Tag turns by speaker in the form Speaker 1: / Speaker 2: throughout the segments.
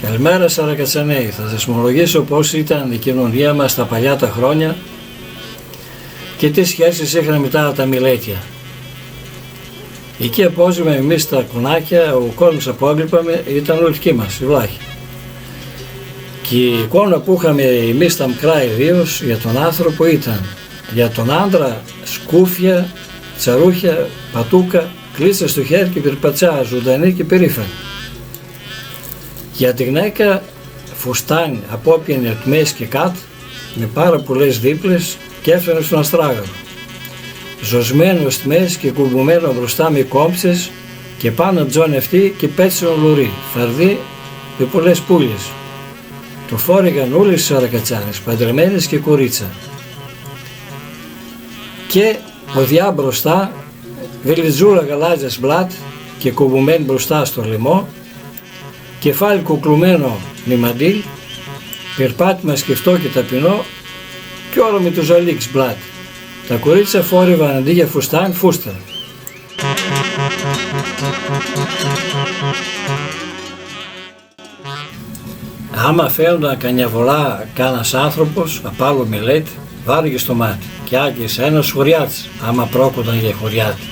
Speaker 1: Καλημέρα Σαρακατσανέοι, θα σας ομολογήσω πώς ήταν η κοινωνία μας τα παλιά τα χρόνια και τι σχέσεις είχαν μετά τα μιλέτια. Εκεί απόζουμε εμείς τα κουνάκια, ο κόσμος που έβλεπαμε ήταν λογική μας, η βλάχη. Και η εικόνα που είχαμε εμείς τα μικρά ιδίως για τον άνθρωπο ήταν για τον άντρα σκούφια, τσαρούχια, πατούκα, κλίτσα στο χέρι και περπατσά, ζωντανή και περήφανη. Για τη γυναίκα φουστάνι απόπιανε εκ μέση και κάτω με πάρα πολλές δίπλες και έφερε στον αστράγαλο. Ζωσμένο στη μέση και κουμπωμένο μπροστά με κόμψες και πάνω τζόνι αυτή και πέτσινο λουρί, φαρδί με πολλές πουλιες. Το φόρεγαν όλες οι Σαρακατσάνες, παντρεμένες και κορίτσα. Και ποδιά μπροστά, βελιτζούλα γαλάζιας μπλάτ και κουμπωμένη μπροστά στο λαιμό, κεφάλι κουκλουμένο με μαντίλ, περπάτημα σκεφτό και ταπεινό και όλο με το ζαλίξ μπλάτ. Τα κορίτσια φόρευαν αντί για φουστάν, φούστα. Άμα φαίνονταν κανιά βολά κάνας άνθρωπος, απ' μελέτη, βάρυγε στο μάτι και άγγισε ένας χωριάτης, άμα πρόκονταν για χωριάτη.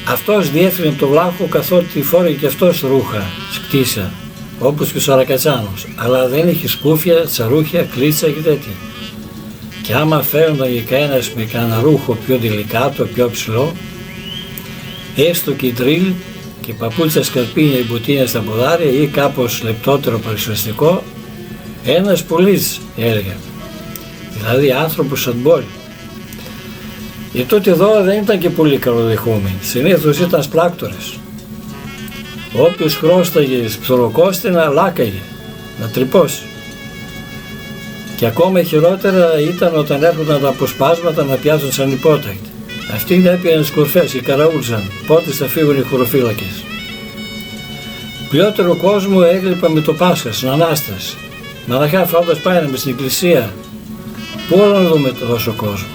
Speaker 1: Αυτός διέφερε το βλάχο καθότι φόρεγε και αυτός ρούχα, σκτίσα, όπως και ο Σαρακατσάνος, αλλά δεν είχε σκούφια, τσαρούχια, κλίτσα και τέτοια. Και άμα φέρονταν για κανένας με κανένα ρούχο πιο διλικάτο, πιο ψηλό, έστω και τρίλ και παπούτσα σκαρπίνια ή μπουτίνια στα ποδάρια ή κάπως λεπτότερο παρουσιαστικό, ένας πολίτης έλεγα, δηλαδή άνθρωπος σαν πόλη. Οι τότε εδώ δεν ήταν και πολύ καλοδεχούμενοι, συνήθως ήταν σπράκτορες. Όποιος χρώσταγε ψωροκόστινα λάκαγε, να τρυπώσει. Και ακόμα χειρότερα ήταν όταν έρχονταν τα αποσπάσματα να πιάσουν σαν υπότακτοι. Αυτοί δεν έπιαναν σκορφές και καραούλζαν, πότε θα φύγουν οι χωροφύλακες. Πλειότερο κόσμο έγλειπα με το Πάσχα, στην Ανάσταση. Μαλαχά φάοντας πάνε στην εκκλησία. Πού όλα να δούμε τόσο κόσμο.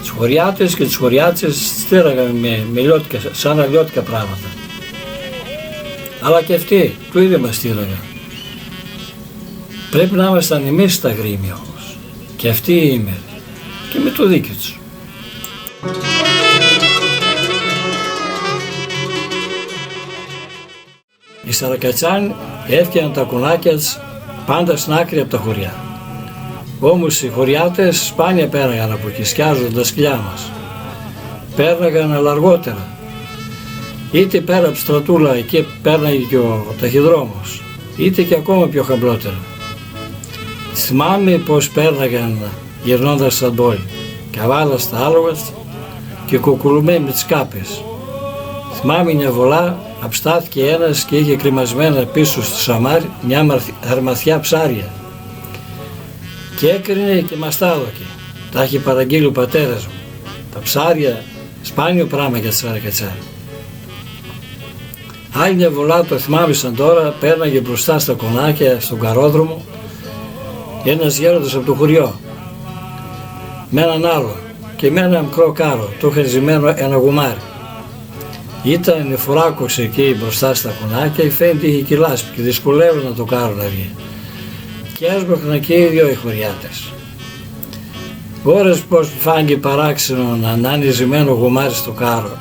Speaker 1: Τις χωριάτες και τις χωριάτσες στήραγαμε με λιώτικα, σαν αλλιώτικα πράγματα. Αλλά και αυτοί το ίδιο μας στήραγαν. Πρέπει να ήμασταν εμείς στα γρήμια όμως. Και αυτοί είμαι. Και με το δίκιο τους. Οι Σαρακατσάνοι έφτιαναν τα κουνάκια τους πάντα στην άκρη από τα χωριά. Όμως οι χωριάτες σπάνια πέραγαν από εκεί, σκιάζονταν τα σκυλιά μας. Πέραγαν αλλά αργότερα. Είτε πέρα από στρατούλα, εκεί πέρναγε και ο ταχυδρόμος, είτε και ακόμα πιο χαμπλότερα. Θυμάμαι πως πέρναγαν γυρνώντας σαν πόλη, καβάλα στα άλογα και κουκουλουμένοι με τις κάπες. Θυμάμαι μια βολά, απστάθηκε ένας και είχε κρυμασμένα πίσω στο σαμάρι μια αρμαθιά ψάρια. Και έκρινε και μας τα έδωκε. Τα είχε παραγγείλει ο πατέρας μου. Τα ψάρια, σπάνιο πράγμα για τη Σαρακατσάνη. Άλλη μια βολά, το θυμάμαι σαν τώρα, πέρναγε μπροστά στα κονάκια, στον καρόδρομο, ένας γέροντας από το χωριό, με έναν άλλο και με ένα μικρό κάρο, το είχε ζυμμένο ένα γουμάρι. Ήταν νεφουράκος εκεί μπροστά στα κονάκια, φαίνεται είχε και λάσπη και δυσκολεύονταν το κάρο να βγει. Και έσπροχναν και οι δυο οι χωριάτες. Ώρες πως φάνηκε παράξενο να είναι ζυμμένο γουμάρι στο κάρο.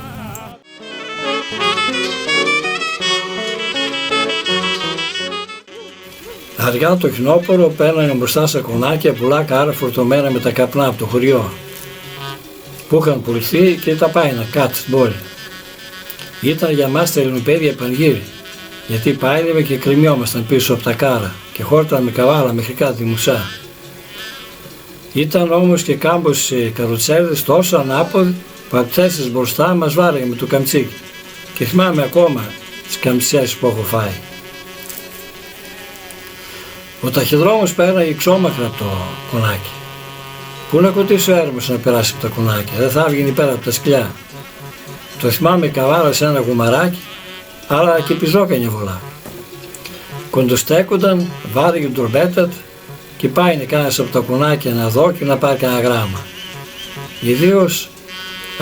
Speaker 1: Αργά το φθινόπωρο πέρναγαν μπροστά στα κονάκια πουλά κάρα φορτωμένα με τα καπνά από το χωριό που είχαν πουληθεί και τα πάινα κάτω στην πόλη. Ήταν για μας τα ελληνοπαίδια πανηγύρι, γιατί πάινευε και κρυμιόμασταν πίσω από τα κάρα και χόρταν με καβάλα μέχρι κάτω τη μουσά. Ήταν όμως και κάμπος καροτσέρδες τόσο ανάποδοι που από θέσεις μπροστά μας βάραγε με το καμτσίκι και θυμάμαι ακόμα τις καμψιές που έχω φάει. Ο ταχυδρόμος πέραγε ξόμαχρα από το κονάκι. Πού να κοτήσει ο έρμος να περάσει από τα κονάκια, δεν θα έβγαινε πέρα από τα σκυλιά. Το θυμάμαι καβάλα σε ένα γουμαράκι, αλλά και πιζόκανια βολά. Κοντοστέκονταν, βάραγε την τρομπέτα και πάει κανένας από τα κονάκια να δω και να πάρει κανένα γράμμα. Ιδίως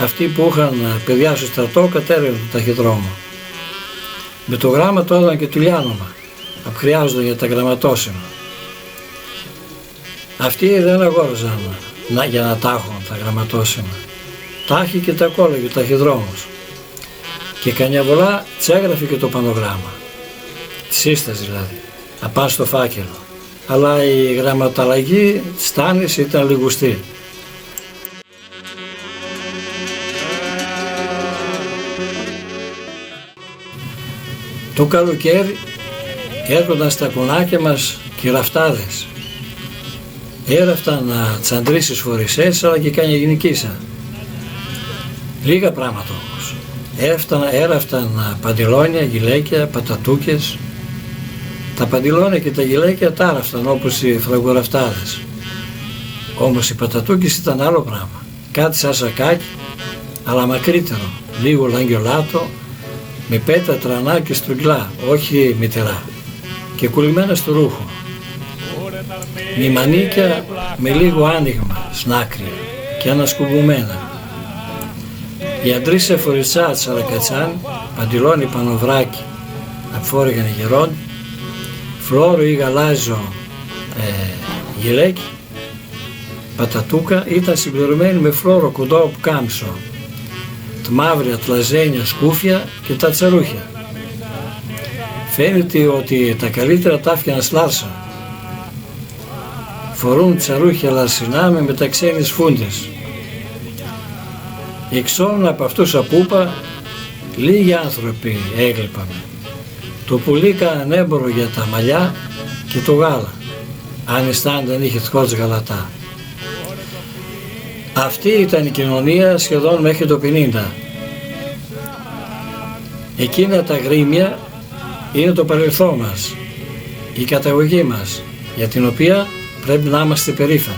Speaker 1: αυτοί που είχαν παιδιά στο στρατό κατέρευναν τον ταχυδρόμο. Με το γράμμα το έδωσαν και του λιάνομα. χρειάζονταν για τα γραμματόσημα. Αυτοί δεν αγόραζαν για να τα έχουν τα γραμματόσημα. Τα έχει και τα κόλλαγε ο ταχυδρόμος. Και καμιά βολά τσέγραφε και το πανογράμμα. Τη σύσταση δηλαδή, απάνω στο φάκελο. Αλλά η γραμματαλλαγή στάνης ήταν λιγουστή. Το καλοκαίρι έρχονταν στα κουνάκια μας και οι ραφτάδες. Έραφταν τσαντρίσεις φορισές αλλά και κάνια γυναικίσα. Λίγα πράγματα όμως. Έραφταν παντελόνια, γυλαίκια, πατατούκες. Τα παντελόνια και τα γυλαίκια τα άραφταν όπως οι φραγκοραφτάδες. Όμως οι πατατούκες ήταν άλλο πράγμα. Κάτι σαν σακάκι, αλλά μακρύτερο, λίγο λαγγιολάτο, με πέτα, τρανά και στρογγυλά, όχι μητερά, και κολλημένα στο ρούχο. Μημανίκια με λίγο άνοιγμα στην άκρη και ανασκουμπούμενα. Οι αντρείς σε φοριτσά τσαρακατσάν, παντιλόνι πανοβράκι, αφόρεγαν γερόν, φλόρο ή γαλάζιο γυλαίκι, πατατούκα ήταν συμπληρωμένη με φλόρο κοντό κάμψο, τα μαύρια τλαζένια σκούφια και τα τσαρούχια. Φαίνεται ότι τα καλύτερα τα έφτιαναν σλάρσα. Φορούν τσαρούχια λαρσινά με μεταξένιες φούντες. Εξώνουν από αυτούς απούπα λίγοι άνθρωποι έγλειπαμε. Το πουλί κάναν έμπορο για τα μαλλιά και το γάλα, αν αισθάνονταν είχε τχώς γαλατά. Αυτή ήταν η κοινωνία σχεδόν μέχρι το 50. Εκείνα τα γρήμια είναι το παρελθόν μας, η καταγωγή μας, για την οποία πρέπει να είμαστε περήφανοι.